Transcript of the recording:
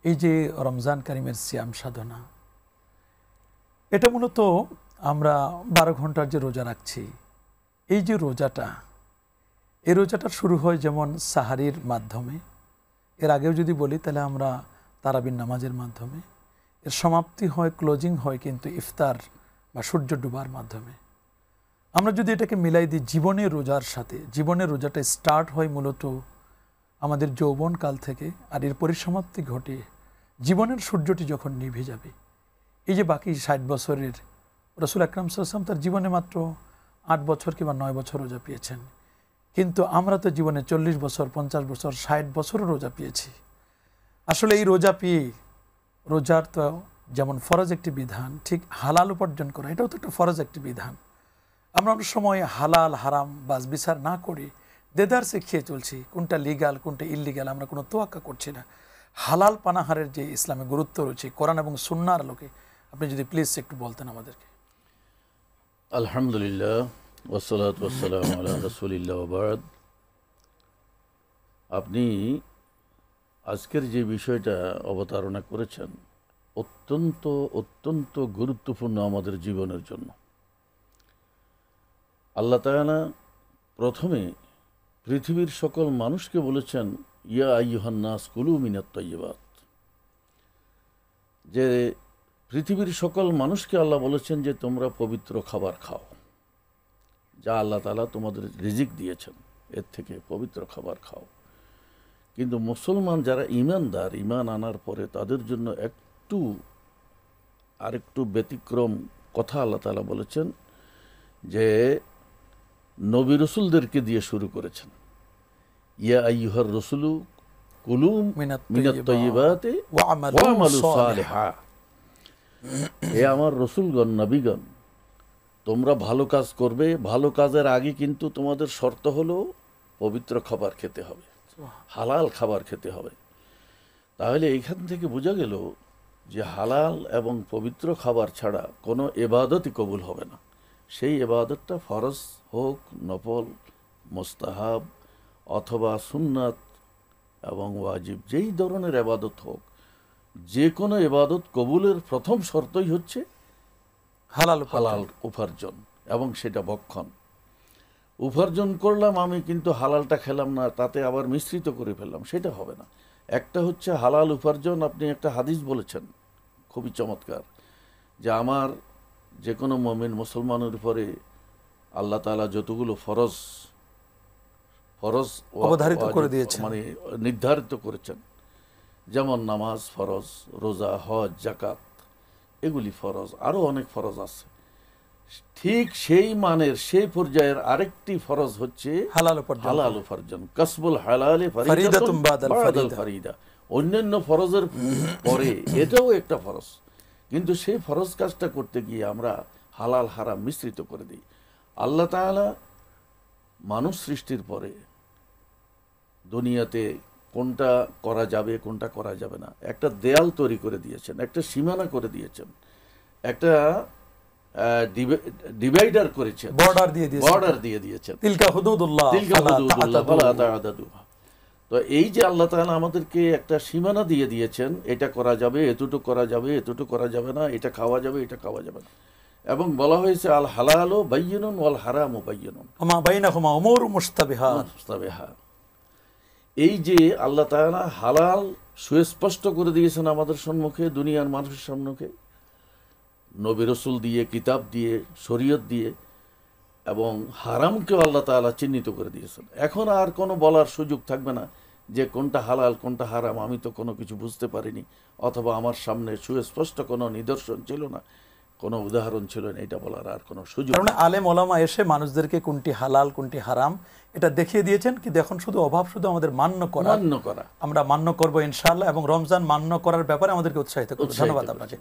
এই যে রমজান কারিমের সিয়াম সাধনা, এটা মূলত আমরা 12 ঘন্টার যে রোজা রাখছি, এই যে রোজাটা, এই রোজাটা শুরু হয় যেমন সাহারির মাধ্যমে, এর আগেও যদি বলি তাহলে আমরা তারাবির নামাজের মাধ্যমে, এর সমাপ্তি হয়, ক্লোজিং হয় কিন্তু ইফতার বা সূর্য ডুবার মাধ্যমে। আমরা যদি এটাকে মিলাই দিই জীবনের রোজার সাথে, জীবনের রোজাটা স্টার্ট হয় মূলত আমাদের যৌবনকাল থেকে, আর এর পরিসমাপ্তি ঘটে জীবনের সূর্যটি যখন নিভে যাবে। এই যে বাকি 60 বছরের রাসূল আকরাম সাল্লাল্লাহু আলাইহি ওয়াসাল্লাম তার জীবনে মাত্র 8 বছর কিংবা 9 বছর রোজা পেয়েছেন, কিন্তু আমরা তো জীবনে 40 বছর, 50 বছর, 60 বছরও রোজা পেয়েছি। আসলে এই রোজা পেয়ে, রোজার তো যেমন ফরজ একটি বিধান, ঠিক হালাল উপার্জন করা এটাও তো একটা ফরজ একটি বিধান। আমরা অনেক সময় হালাল হারাম বাস বিচার না করে দেদারসে খেয়ে চলছি, কোনটা লিগাল কোনটা ইললিগাল আমরা কোনো তোয়াক্কা করছি না। হালাল পানাহারের যে ইসলামে গুরুত্ব রয়েছে কোরআন এবং সুন্নাহর আলোকে আপনি যদি প্লিজ একটু বলতেন আমাদেরকে। আলহামদুলিল্লাহ ওয়াসসালাতু ওয়াসসালামু আলা রাসূলিল্লাহ ওয়া বা'দ। আপনি আজকের যে বিষয়টা অবতারণা করেছেন অত্যন্ত অত্যন্ত গুরুত্বপূর্ণ আমাদের জীবনের জন্য। আল্লাহ তাআলা প্রথমে পৃথিবীর সকল মানুষকে বলেছেন ইয়া আইয়ুহান নাস কুলু মিনাত তাইয়্যিবাত, যে পৃথিবীর সকল মানুষকে আল্লাহ বলেছেন যে তোমরা পবিত্র খাবার খাও, যা আল্লাহ তাআলা তোমাদের রিজিক দিয়েছেন এর থেকে পবিত্র খাবার খাও। কিন্তু মুসলমান যারা ঈমানদার, ঈমান আনার পরে তাদের জন্য আরেকটু ব্যতিক্রম কথা আল্লাহ তাআলা বলেছেন, যে নবী রাসূলদেরকে দিয়ে শুরু করেছেন ইয়া আইয়ুহার রাসূলু কুলু মিনাত তাইয়্যিবাতি ওয়া আমালু সালিহা। হে আমার রাসূলগণ, নবীগণ, তোমরা ভালো কাজ করবে, ভালো কাজের আগে কিন্তু তোমাদের শর্ত হলো পবিত্র খাবার খেতে হবে, হালাল খাবার খেতে হবে। তাহলে এইখান থেকে বোঝা গেল যে হালাল এবং পবিত্র খাবার ছাড়া কোনো ইবাদতই কবুল হবে না। সেই ইবাদতটা ফরজ হোক, নফল, মুস্তাহাব অথবা সুন্নাত এবং ওয়াজিব, যেই ধরনের ইবাদত হোক, যে কোনো ইবাদত কবুলের প্রথম শর্তই হচ্ছে হালাল উপার্জন এবং সেটা ভক্ষণ। উপার্জন করলাম আমি কিন্তু হালালটা খেলাম না, তাতে আবার মিশ্রিত করে ফেললাম, সেটা হবে না। একটা হচ্ছে হালাল উপার্জন। আপনি একটা হাদিস বলেছেন খুবই চমৎকার, যে আমার যে কোনো মুমিন মুসলমানের উপরে আল্লাহ তাআলা যতগুলো ফরজ অবধারিত করে দিয়েছেন, মানে নির্ধারিত করেছেন, যেমন নামাজ ফরজ, রোজা, হজ, যাকাত, এগুলি ফরজ, আরও অনেক ফরজ আছে। ঠিক সেই মানের, সেই পর্যায়ের আরেকটি ফরজ হচ্ছে হালাল উপার্জন, কাসবুল হালালি ফারিদাতুন বাদাল ফারিদা। অন্যান্য ফরজের পরে এটাও একটা ফরজ, কিন্তু সেই ফরজ কাজটা করতে গিয়ে আমরা হালাল হারাম মিশ্রিত করে দিই। আল্লাহ তাআলা মানুষ সৃষ্টির পরে দুনিয়াতে কোনটা করা যাবে কোনটা করা যাবে না একটা দেয়াল তৈরি করে দিয়েছেন, একটা সীমানা করে দিয়েছেন, একটা ডিভাইডার করেছেন, বর্ডার দিয়ে দিয়েছেন। তিলকা হুদুদুল্লাহ ফালা তা'তাদুহা। তো এই যে আল্লাহ তাআলা আমাদেরকে একটা সীমানা দিয়ে দিয়েছেন, এটা করা যাবে, এতটুকু করা যাবে, এতটুকু করা যাবে না, এটা খাওয়া যাবে, এটা খাওয়া যাবে না। এবং বলা হয়েছে আল হালালু বায়্যিনুন ওয়াল হারামু বায়্যিনুন ওয়া মা বাইনাহুমা উমুরুন মুশতাবিহাত। এই যে আল্লাহ তাআলা হালাল সুস্পষ্ট করে দিয়েছেন আমাদের সম্মুখে, দুনিয়ার মানুষের সম্মুখে, নবী রাসূল দিয়ে, কিতাব দিয়ে, শরীয়ত দিয়ে, এবং হারামকেও আল্লাহ তাআলা চিহ্নিত করে দিয়েছেন। এখন আর কোনো বলার সুযোগ থাকবে না যে কোনটা হালাল কোনটা হারাম আমি তো কোনো কিছু বুঝতে পারিনি, অথবা আমার সামনে সুস্পষ্ট কোনো নিদর্শন ছিল না, কোনো উদাহরণ ছিল না, এটা বলার আর কোনো সুযোগ নেই। আলেম ওলামা এসে মানুষদেরকে কোনটি হালাল কোনটি হারাম এটা দেখিয়ে দিয়েছেন, কি দেখুন শুধু অভাব শুধু আমাদের মান্য করা, আমরা মান্য করব ইনশাআল্লাহ, এবং রমজান মান্য করার ব্যাপারে আমাদেরকে উৎসাহিত করব। ধন্যবাদ আপনাকে।